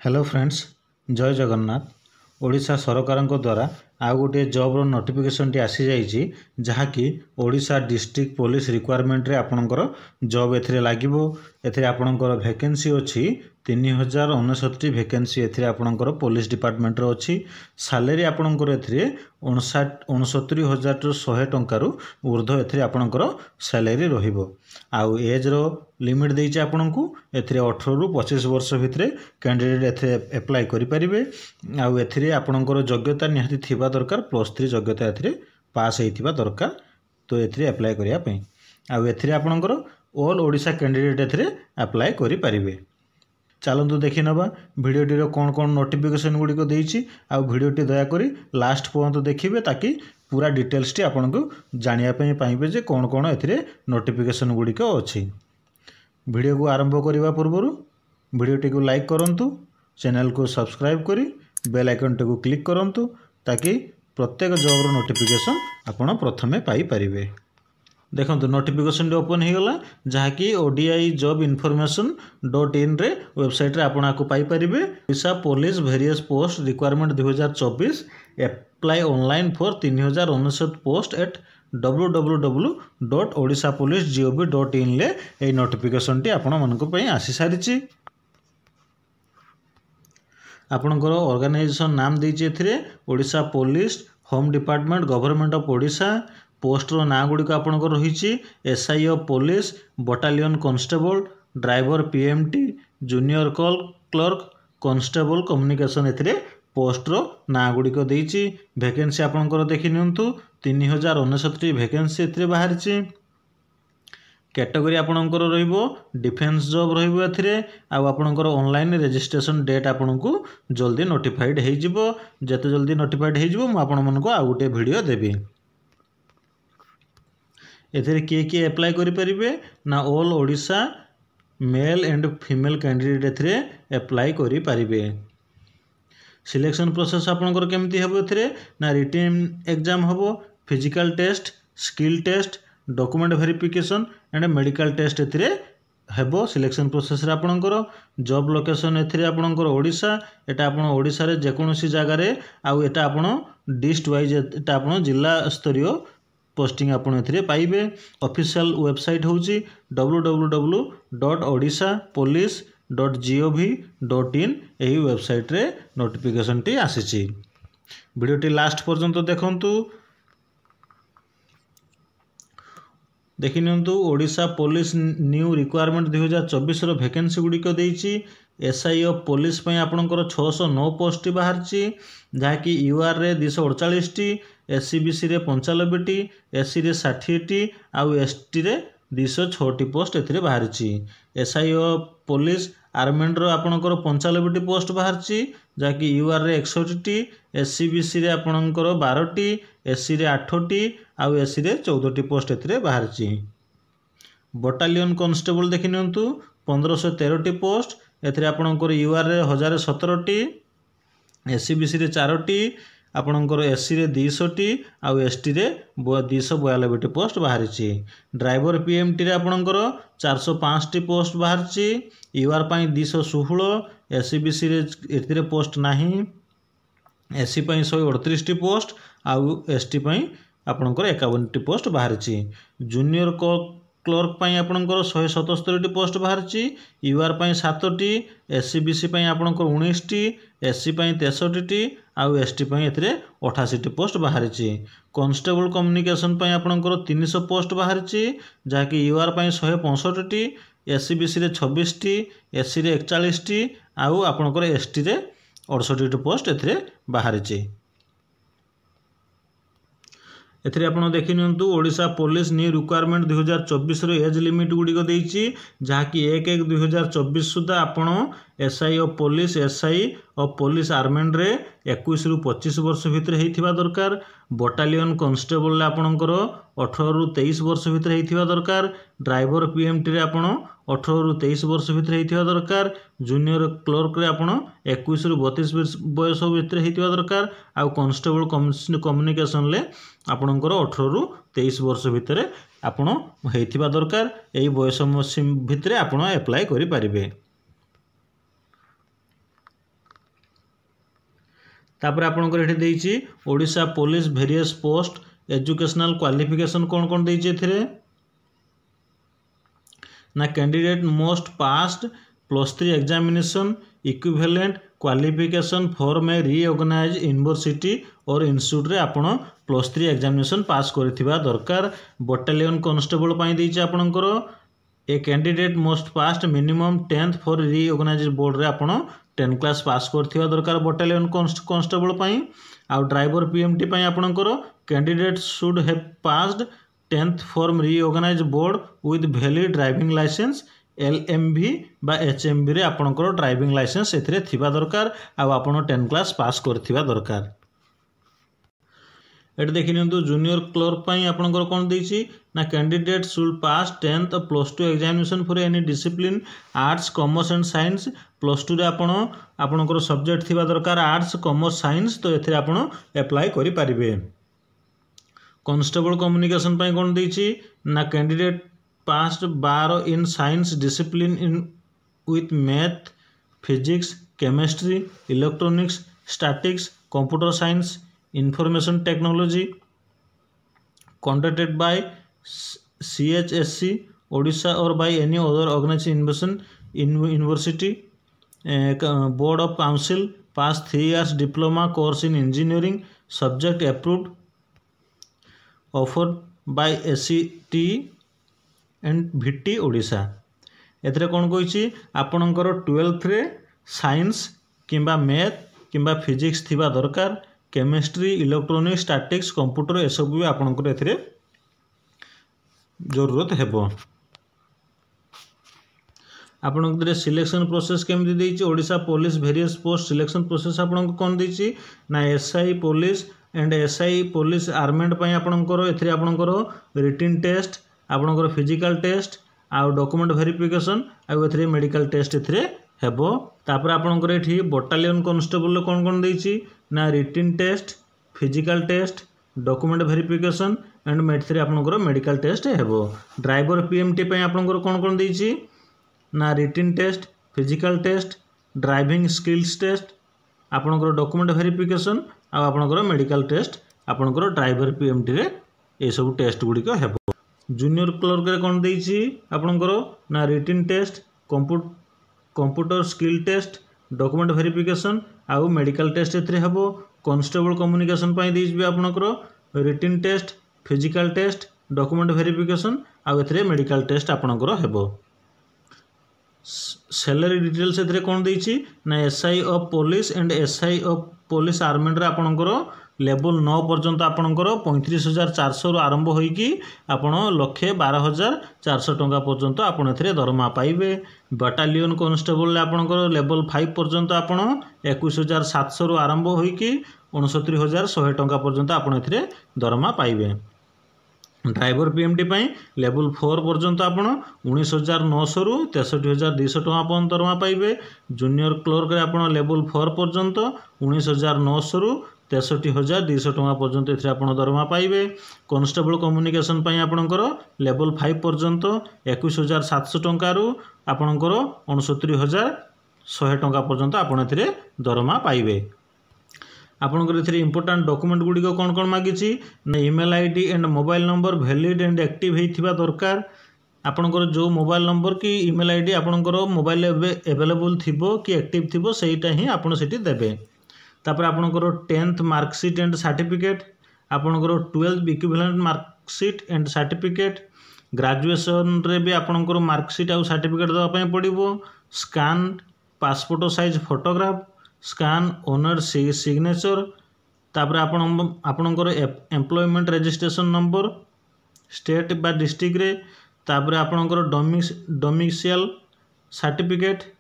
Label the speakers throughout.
Speaker 1: Hello friends, जय जगन्नाथ। ओडिशा सरकार द्वारा आउ गोटे जॉब नोटिफिकेशन टी आसी जाइए जहाँकि ओडिशा डिस्ट्रिक्ट पुलिस रिक्वायरमेंट रे आपणकर जॉब एथिरे लागिवो। एथिरे आपणकर वैकेंसी अछि 3069 वैकेंसी एथिरे आपणकर पुलिस डिपार्टमेंट रे अछि। सैलरी आपणकर एथिरे 69,000 टू 100 टंका ऊर्ध्व एथिरे आपणकर सैलरी रहिबो। आउ एज रो लिमिट देइचे आपणकू एथिरे 18 रु 25 वर्ष भितरे कैंडिडेट एथिरे अप्लाई करि परिबे। आउ एथिरे आपणकर योग्यता निहाती थिबा दरकार, +3 योग्यता एथिरे पास हेइथिबा दरकार। तो एथिरे अप्लाई करिया पई आउ एथिरे आपणकर ऑल ओडिशा कैंडिडेट एथिरे अप्लाई करि परिबे। चलतु देखि नबा भिडियोटी रो कोन कोन नोटिफिकेशन गुडी को देइची। आउ भिडियोटी दया करी लास्ट पर्यंत देखिबे ताकि पूरा डिटेल्स टी आपनको जानिया पई पाइबे जे कोन कोन एथिरे नोटिफिकेशन गुडी को अछि। वीडियो को आरंभ करने पूर्व वीडियोटी को लाइक करंतु, चैनल को सब्सक्राइब करी बेल आइकन टी को क्लिक करंतु ताकि प्रत्येक जॉब रो नोटिफिकेशन आपण प्रथमे पाई परिबे। देखंतु नोटिफिकेशन टी ओपन हो गला जहाँकि odijobiinformation.in रे वेबसाइट रे आपण आको पाई परिबे। Odisha police various post requirement 2024 apply online for 3069 post at www.odishapolice.gov.in ले ए नोटिफिकेशन टी आपण मनको पई आसी सारिची। आपणकर ऑर्गेनाइजेशन नाम देइचे एथिरे Odisha police home department government of Odisha. Post रो ना गुडी को आपणकर रहिची SI of police, battalion constable, driver PMT, junior clerk, constable communication एथिरे पोस्ट रो ना गुडी को देइची। वैकेंसी आपणकर देखि नियंतु 3069 वैकेंसी एथिरे बाहरची। कैटेगरी आपणकर रहिबो डिफेंस जॉब रहिबो एथिरे। आ आपणकर ऑनलाइन रजिस्ट्रेशन डेट आपणकू जल्दी नोटिफाइड हे जिवो। जते जल्दी नोटिफाइड हे जिवो म आपण मनको आ गुटे वीडियो देबी। एथिरे के अप्लाई करि परिबे ना all Odisha male and female candidate एथिरे अप्लाई करि परिबे। सिलेक्शन प्रोसेस आपणकर केमती हेबो एथिरे ना रिटन एग्जाम हेबो, physical test, skill test, document verification and medical test एथिरे हेबो। सिलेक्शन प्रोसेस रे आपणकर जॉब लोकेशन एथिरे आपणकर ओडिशा। एटा आपण ओडिशा रे जेकोनोसी जगह रे आउ एटा आपण डिस्ट्रिक्ट वाइज एटा आपण जिला स्तरीय पोस्टिंग आपण एथिरे पाइबे। ऑफिशियल वेबसाइट होची www.odishapolice.gov.in एही वेबसाइट रे नोटिफिकेशन टी आसीची। वीडियो टी लास्ट पर्यंत देखंतु। देखि नियंतु ओडिशा पुलिस न्यू रिक्वायरमेंट 2024 रो वैकेंसी गुडी को देइची। एसआई ऑफ पुलिस पई आपणकर 609 पोस्ट बाहरची जहाँकि यूआर रे 248 टी, एससीबीसी रे 95 टी, एससी रे 60 टी आउ एसटी रे 206 टी पोस्ट एथिरे बाहरची। एसआई ऑफ पुलिस आर्मेंड रो आपणकर 95 टी पोस्ट बाहरची जहाँकि यूआर रे 61 टी, एससीबीसी रे आपणकर 12 टी, एससी रे 8 टी आउ एससी रे 14 टी पोस्ट एथिरे बाहरची। बटालियन कांस्टेबल देखि नियंतु 1513 टी पोस्ट एथिरे आपणकर यूआर रे 1017 टी, एससीबीसी रे 4 टी, आपणकर एससी रे 200 टी आउ एसटी रे 292 टी पोस्ट बाहरची। ड्राइवर पीएमटी रे आपणकर 405 टी पोस्ट बाहरची। यूआर पई 216, एससीबीसी रे एथिरे पोस्ट नाही, एससी पई 138 टी पोस्ट आउ एसटी पई आपणकर 51 टी पोस्ट बाहरची। जूनियर क्लर्क पई आपणकर 177 टी पोस्ट बाहरची। यूआर पई 7 टी, एससीबीसी पई आपणकर 19 टी, एससी पई 63 टी आउ एसटी पई एथिरे 88 टी पोस्ट बाहरची। कांस्टेबल कम्युनिकेशन पई आपणकर 300 पोस्ट बाहरची जहाँकि यूआर पई 165 टी, एससीबीसी रे 26 टी, एससी रे 41 टी आउ आपणकर एसटी रे 68 टी पोस्ट एथिरे बाहरची। एथिरे आपण देखि नियंतु ओडिशा पुलिस न्यू रिक्वायरमेंट 2024 रो एज लिमिट गुडी को देइची जहाँकि 1/1/2024 सुधा आपण SI of police, SI of police armed रे 21 रु 25 वर्ष भितर हेइथिबा दरकार। बटालियन कांस्टेबल रे आपणकर 18 रु 23 वर्ष भितर हेइथिबा दरकार। ड्राइवर पीएमटी रे आपण 18 रु 23 वर्ष भितर हेइथिबा दरकार। जूनियर क्लर्क रे आपण 21 रु 32 बयस भितर हेइथिबा दरकार। आउ कांस्टेबल कम्युनिकेशन ले आपणकर 18 रु 23 वर्ष भितर आपण हेइथिबा दरकार। एही बयस भितर आपण अप्लाई करि परिबे। तापर आपनकर एठी देइछि Odisha police various post educational qualification कौन देइछि एथिरे ना candidate most passed +3 examination equivalent qualification for a reorganise university और इंस्टीट्यूट रे आपण +3 एग्जामिनेशन पास करथिबा दरकार। बटालियन कांस्टेबल पई देइछि आपनकर ए candidate most passed minimum 10th for reorganise board रे आपण 10 क्लास पास करथिबा दरकार बटालियन कांस्टेबल पई। आ ड्राइवर पीएमटी पई आपनकर candidate should have passed 10th for reorganise board with valid driving licence LMV बा HMV रे आपनकर ड्राइविंग लाइसेंस एथिरे थिबा दरकार आ आपण 10 क्लास पास करथिबा दरकार। एट देखि नियंतु जूनियर क्लर्क पई आपनकर कोन देइछि ना candidate should pass 10th +2 examination for any discipline arts commerce and science +2 रे आपनकर सब्जेक्ट थिबा दरकार आर्ट्स कॉमर्स साइंस तो एथिरे आपण अप्लाई करि परिबे। कांस्टेबल कम्युनिकेशन पई कोन देइछि ना candidate passed bar in science discipline in with math physics chemistry electronics statistics computer science information technology conducted by CHSC Odisha or by any other organization university board of council passed 3 years diploma course in engineering subject approved offered by SCT and VT Odisha. एथरे कौन कही आपणकर 12th रे science किंबा math किंबा physics थिबा दरकार chemistry electronics statics computer ए सब भी आपणकर एथरे जरूरत हेबो। आपणकर सिलेक्शन प्रोसेस केमति देइछि Odisha police various post selection process आपणकर कोन देइछि ना SI police and SI police armed पई आपणकर एथरे आपणकर रिटन टेस्ट आपनकर फिजिकल टेस्ट आउ डॉक्यूमेंट वेरिफिकेशन आउ एथरे मेडिकल टेस्ट एथरे हेबो। तापर आपनकर एठी बटालियन कांस्टेबल कोन देइछि ना written test physical test document verification and एथरे आपनकर मेडिकल टेस्ट हेबो। ड्राइवर पीएमटी पई आपनकर कोन देइछि ना written test physical test driving skills test आपनकर डॉक्यूमेंट वेरिफिकेशन आउ आपनकर मेडिकल टेस्ट आपनकर ड्राइवर पीएमटी रे ए सब टेस्ट गुडी को हेबो। जूनियर क्लर्क रे कोन देइछि आपनकर ना written test computer skill test document verification आउ मेडिकल टेस्ट एथरे हेबो। कांस्टेबल कम्युनिकेशन पई देइछि आपनकर written test physical test document verification आउ एथरे मेडिकल टेस्ट आपनकर हेबो। सैलरी डिटेल्स एथरे कोन देइछि ना SI of police and SI of police armed रे आपनकर लेवल 9 पर्यंत आपनकर 35,400 रु आरंभ होईकी आपण 1,12,400 टंका पर्यंत आपण एथरे दरमा पाइबे। बटालियन कांस्टेबल आपनकर लेवल 5 पर्यंत आपण 21,700 रु आरंभ होईकी 69,100 टंका पर्यंत आपण एथरे दरमा पाइबे। ड्राइवर पीएमटी पई लेवल 4 पर्यंत आपण 19,900 रु 63,200 टंका पर्यंत दरमा पाइबे। जूनियर क्लर्क रे आपण लेवल 4 पर्यंत 19,900 रु 63,200 टंका पर्यंत एथरे आपण दरमा पाइबे। कांस्टेबल कम्युनिकेशन पई आपणकर लेवल 5 पर्यंत 21,700 टंका रु आपणकर 69,100 टंका पर्यंत आपण एथरे दरमा पाइबे। आपणकर एथरे इंपोर्टेंट डॉक्यूमेंट गुडी को कोन मागिछि ना email ID and mobile number valid and active हेथिबा दरकार। आपणकर जो मोबाइल नंबर कि ईमेल आईडी आपणकर मोबाइल अवेलेबल थिबो कि एक्टिव थिबो सेटा ही आपण सेठी देबे। तापर आपणकर 10th मार्कशीट एंड सर्टिफिकेट आपणकर 12th equivalent marksheet and certificate graduation रे भी आपणकर मार्कशीट आउ सर्टिफिकेट दवा पय पड़िबो। Scan passport size photograph scan owner signature तापर आपणकर एम्प्लॉयमेंट रजिस्ट्रेशन नंबर स्टेट बा डिस्ट्रिक्ट रे तापर आपणकर डोमिसाइल सर्टिफिकेट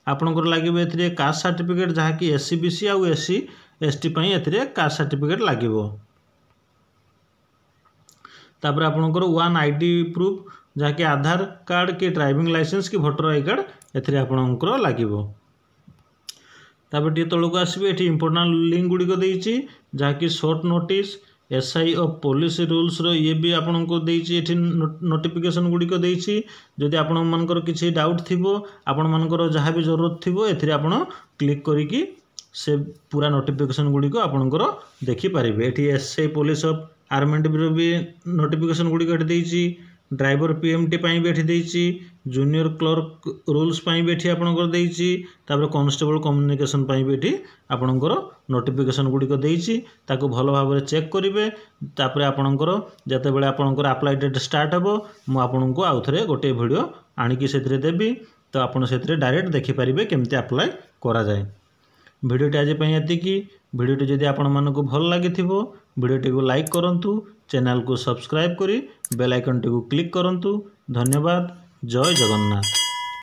Speaker 1: आपणकर लागिबो एथिरे कास्ट सर्टिफिकेट जहा कि SC BC आउ SC ST पई एथिरे कास्ट सर्टिफिकेट लागिबो। तापर आपणकर वन आईडी प्रूफ जहा कि आधार कार्ड कि ड्राइविंग लाइसेंस कि वोटर आई कार्ड एथिरे आपणकर लागिबो। तापर टी तळको आसीबे एठी इंपोर्टेंट लिंक गुडी को देइछि जहा कि short notice SI of police rules रो ये भी आपन को देइछि एठी नोटिफिकेशन गुडी को देइछि। जदि आपन मानकर किछि डाउट थिबो आपन मानकर जहा भी जरूरत थिबो एथिरे आपन क्लिक करिकि से पूरा नोटिफिकेशन गुड़िक आपणकर देखिपारे। ये एसआई पुलिस ऑफ आर्मेड भी नोटिफिकेशन गुड़िक देती, ड्राइवर पीएमटी भी एठी देती, जूनियर क्लर्क रूल्स भी एठी आपणकर देती, तापर कांस्टेबल कम्युनिकेशन भी एठी आपणकर नोटिफिकेशन गुड़िक देती। ताको भल भाव चेक करेंगे। तापर आपणकर जितेबाला आपणकर अप्लाई डेट स्टार्ट हे मु आपको आउ थे गोटे वीडियो आणिकी से देवी, तो आपड़ से डायरेक्ट देखिपारे केमती अप्लाई करा जाए। भिडियोटी आज ये भिडियोटी जदि आपण मानक भल लगी भिडियोटी को लाइक करूँ, चैनल को सब्सक्राइब करी बेल आइकन टी को क्लिक करूँ। धन्यवाद। जय जगन्नाथ।